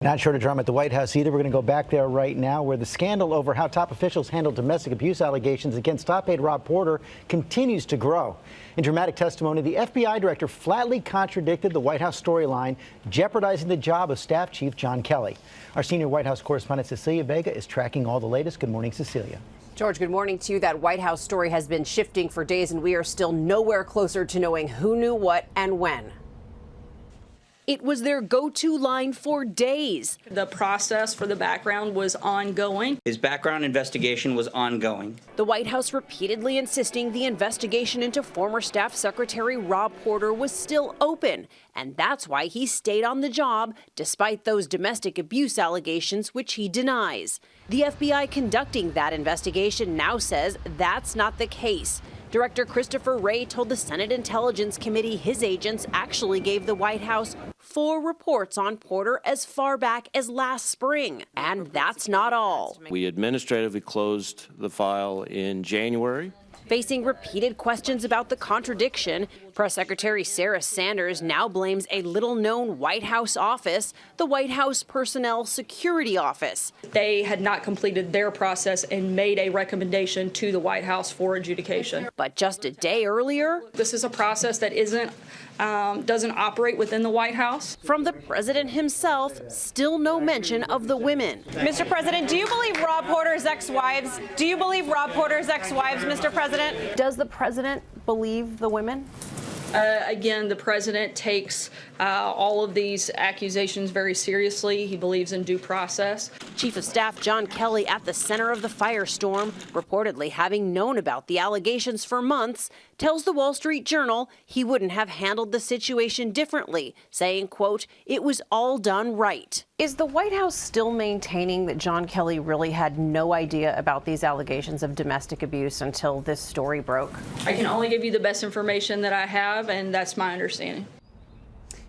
Not short of drama at the White House either. We're going to go back there right now, where the scandal over how top officials handled domestic abuse allegations against top aide Rob Porter continues to grow. In dramatic testimony, the FBI director flatly contradicted the White House storyline, jeopardizing the job of Staff Chief John Kelly. Our senior White House correspondent Cecilia Vega is tracking all the latest. Good morning, Cecilia. George, good morning to you. That White House story has been shifting for days, and we are still nowhere closer to knowing who knew what and when. It was their go-to line for days. The process for the background was ongoing. His background investigation was ongoing. The White House repeatedly insisting the investigation into former Staff Secretary Rob Porter was still open, and that's why he stayed on the job despite those domestic abuse allegations, which he denies. The FBI conducting that investigation now says that's not the case. Director Christopher Wray told the Senate Intelligence Committee his agents actually gave the White House 4 reports on Porter as far back as last spring. And that's not all. We administratively closed the file in January. Facing repeated questions about the contradiction, Press Secretary Sarah Sanders now blames a little-known White House office, the White House Personnel Security Office. They had not completed their process and made a recommendation to the White House for adjudication. But just a day earlier, this is a process that doesn't operate within the White House. From the president himself, still no mention of the women. Mr. President, do you believe Rob Porter's ex-wives? Do you believe Rob Porter's ex-wives, Mr. President? Does the president believe the women? Again, the president takes all of these accusations very seriously. He believes in due process. Chief of Staff John Kelly at the center of the firestorm, reportedly having known about the allegations for months, tells the Wall Street Journal he wouldn't have handled the situation differently, saying, quote, "It was all done right." Is the White House still maintaining that John Kelly really had no idea about these allegations of domestic abuse until this story broke? I can only give you the best information that I have, and that's my understanding.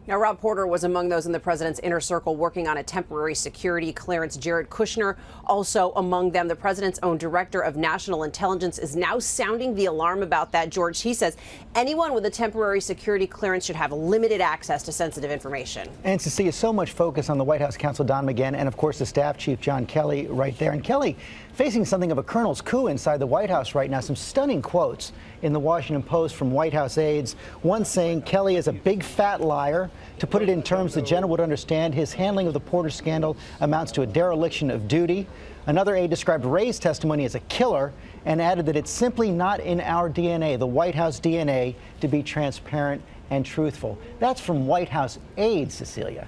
Now, Rob Porter was among those in the president's inner circle working on a temporary security clearance. Jared Kushner also among them. The president's own director of national intelligence is now sounding the alarm about that, George. He says anyone with a temporary security clearance should have limited access to sensitive information. And Cecilia, so much focus on the White House counsel Don McGahn and, of course, the staff chief John Kelly right there. And Kelly facing something of a colonel's coup inside the White House right now. Some stunning quotes in the Washington Post from White House aides. One saying Kelly is a big fat liar. To put it in terms the general would understand, his handling of the Porter scandal amounts to a dereliction of duty. Another aide described Wray's testimony as a killer and added that it's simply not in our DNA, the White House DNA, to be transparent and truthful. That's from White House aides, Cecilia.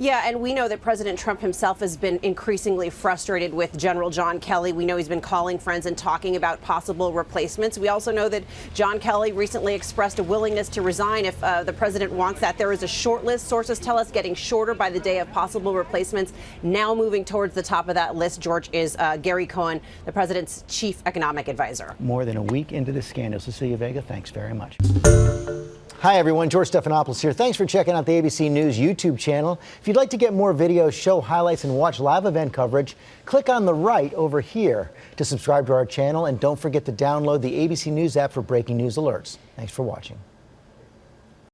Yeah, and we know that President Trump himself has been increasingly frustrated with General John Kelly. We know he's been calling friends and talking about possible replacements. We also know that John Kelly recently expressed a willingness to resign if the president wants that. There is a short list, sources tell us, getting shorter by the day of possible replacements. Now moving towards the top of that list, George, is Gary Cohn, the president's chief economic advisor. More than a week into the scandal. Cecilia Vega, thanks very much. Hi, everyone. George Stephanopoulos here. Thanks for checking out the ABC News YouTube channel. If you'd like to get more videos, show highlights, and watch live event coverage, click on the right over here to subscribe to our channel. And don't forget to download the ABC News app for breaking news alerts. Thanks for watching.